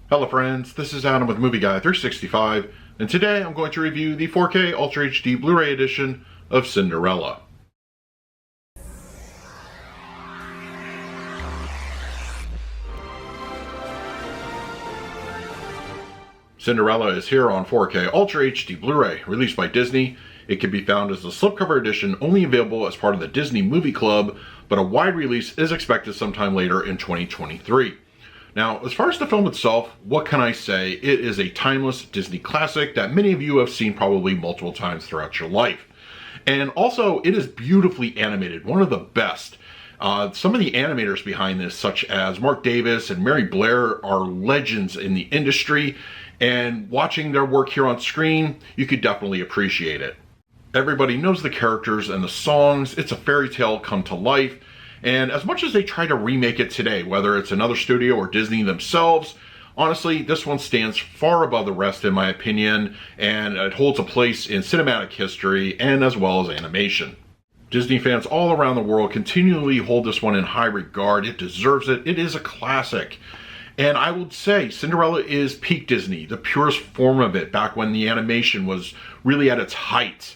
Hello friends, this is Adam with Movie Guy 365, and today I'm going to review the 4K Ultra HD Blu-ray edition of Cinderella. Cinderella is here on 4K Ultra HD Blu-ray, released by Disney. It can be found as a slipcover edition, only available as part of the Disney Movie Club, but a wide release is expected sometime later in 2023. Now, as far as the film itself, what can I say? It is a timeless Disney classic that many of you have seen probably multiple times throughout your life. And also, it is beautifully animated, one of the best. Some of the animators behind this, such as Mark Davis and Mary Blair, are legends in the industry, and watching their work here on screen, you could definitely appreciate it. Everybody knows the characters and the songs. It's a fairy tale come to life. And as much as they try to remake it today, whether it's another studio or Disney themselves, honestly, this one stands far above the rest in my opinion, and it holds a place in cinematic history and as well as animation. Disney fans all around the world continually hold this one in high regard. It deserves it. It is a classic. And I would say Cinderella is peak Disney, the purest form of it, back when the animation was really at its height.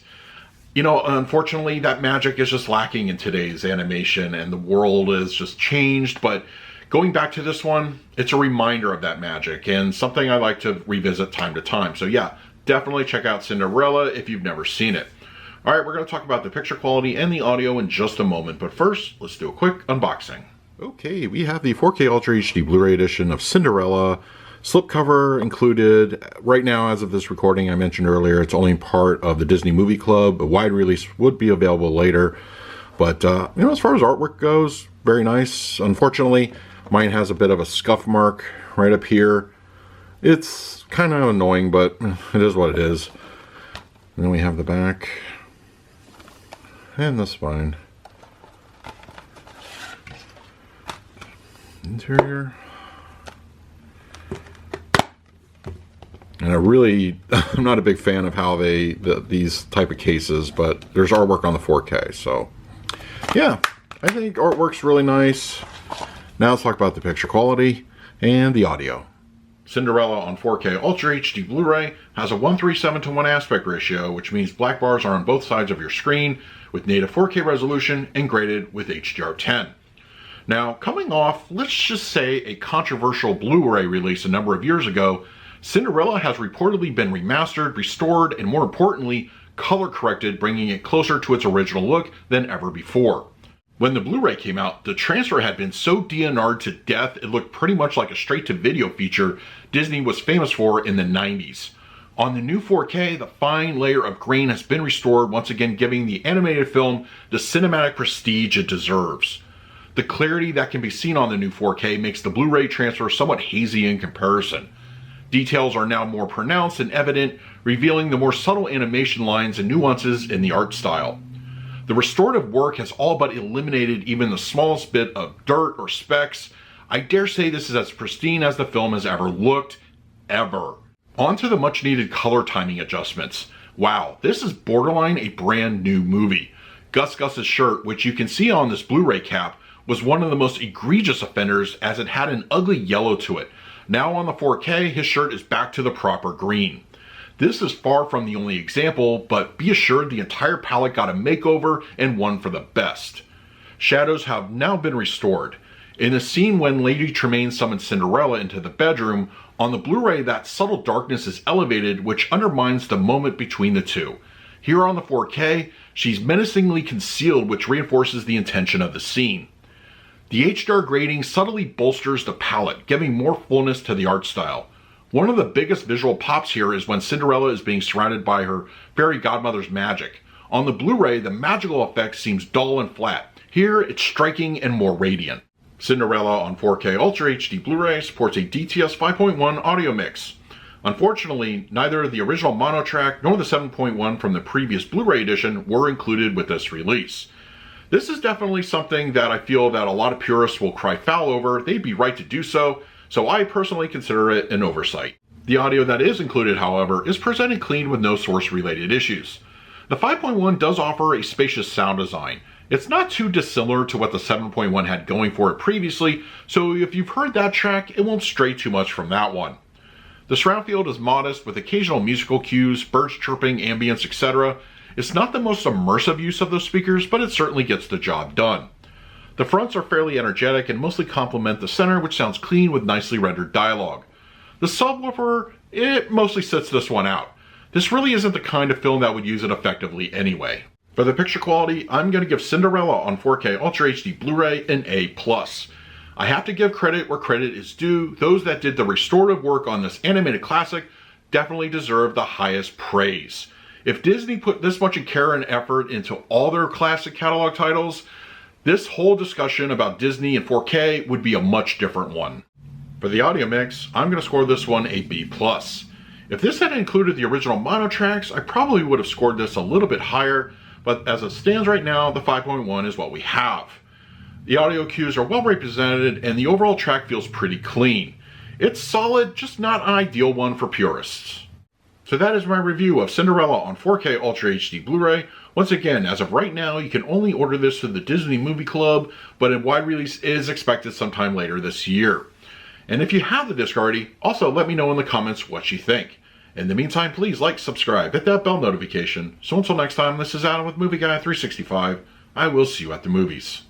You know, unfortunately, that magic is just lacking in today's animation, and the world is just changed. But going back to this one, it's a reminder of that magic and something I like to revisit time to time. So yeah, definitely check out Cinderella if you've never seen it. All right, we're going to talk about the picture quality and the audio in just a moment. But first, let's do a quick unboxing. Okay, we have the 4K Ultra HD Blu-ray edition of Cinderella. Slipcover included. Right now, as of this recording, I mentioned earlier, it's only part of the Disney Movie Club. A wide release would be available later. But, you know, as far as artwork goes, very nice. Unfortunately, mine has a bit of a scuff mark right up here. It's kind of annoying, but it is what it is. And then we have the back and the spine. Interior. And I'm not a big fan of how these type of cases, but there's artwork on the 4K. So yeah, I think artwork's really nice. Now let's talk about the picture quality and the audio. Cinderella on 4K Ultra HD Blu-ray has a 1:37:1 aspect ratio, which means black bars are on both sides of your screen with native 4K resolution and graded with HDR10. Now, coming off, let's just say, a controversial Blu-ray release a number of years ago, Cinderella has reportedly been remastered, restored, and more importantly, color corrected, bringing it closer to its original look than ever before. When the Blu-ray came out, the transfer had been so DNR'd to death it looked pretty much like a straight-to-video feature Disney was famous for in the 90s. On the new 4K, the fine layer of grain has been restored, once again giving the animated film the cinematic prestige it deserves. The clarity that can be seen on the new 4K makes the Blu-ray transfer somewhat hazy in comparison. Details are now more pronounced and evident, revealing the more subtle animation lines and nuances in the art style. The restorative work has all but eliminated even the smallest bit of dirt or specks. I dare say this is as pristine as the film has ever looked, ever. On to the much needed color timing adjustments. Wow, this is borderline a brand new movie. Gus's shirt, which you can see on this Blu-ray cap, was one of the most egregious offenders as it had an ugly yellow to it. Now on the 4K, his shirt is back to the proper green. This is far from the only example, but be assured the entire palette got a makeover and one for the best. Shadows have now been restored. In the scene when Lady Tremaine summons Cinderella into the bedroom, on the Blu-ray that subtle darkness is elevated, which undermines the moment between the two. Here on the 4K, she's menacingly concealed, which reinforces the intention of the scene. The HDR grading subtly bolsters the palette, giving more fullness to the art style. One of the biggest visual pops here is when Cinderella is being surrounded by her fairy godmother's magic. On the Blu-ray, the magical effect seems dull and flat. Here, it's striking and more radiant. Cinderella on 4K Ultra HD Blu-ray supports a DTS 5.1 audio mix. Unfortunately, neither the original mono track nor the 7.1 from the previous Blu-ray edition were included with this release. This is definitely something that I feel that a lot of purists will cry foul over. They'd be right to do so, so I personally consider it an oversight. The audio that is included, however, is presented clean with no source-related issues. The 5.1 does offer a spacious sound design. It's not too dissimilar to what the 7.1 had going for it previously, so if you've heard that track, it won't stray too much from that one. The surround field is modest with occasional musical cues, birds chirping, ambience, etc. It's not the most immersive use of those speakers, but it certainly gets the job done. The fronts are fairly energetic and mostly complement the center, which sounds clean with nicely rendered dialogue. The subwoofer, it mostly sits this one out. This really isn't the kind of film that would use it effectively anyway. For the picture quality, I'm going to give Cinderella on 4K Ultra HD Blu-ray an A+. I have to give credit where credit is due. Those that did the restorative work on this animated classic definitely deserve the highest praise. If Disney put this much care and effort into all their classic catalog titles, this whole discussion about Disney and 4K would be a much different one. For the audio mix, I'm going to score this one a B+. If this had included the original mono tracks, I probably would have scored this a little bit higher, but as it stands right now, the 5.1 is what we have. The audio cues are well represented and the overall track feels pretty clean. It's solid, just not an ideal one for purists. So that is my review of Cinderella on 4K Ultra HD Blu-ray. Once again, as of right now, you can only order this through the Disney Movie Club, but a wide release is expected sometime later this year. And if you have the disc already, also let me know in the comments what you think. In the meantime, please like, subscribe, hit that bell notification. So until next time, this is Adam with Movie Guy 365. I will see you at the movies.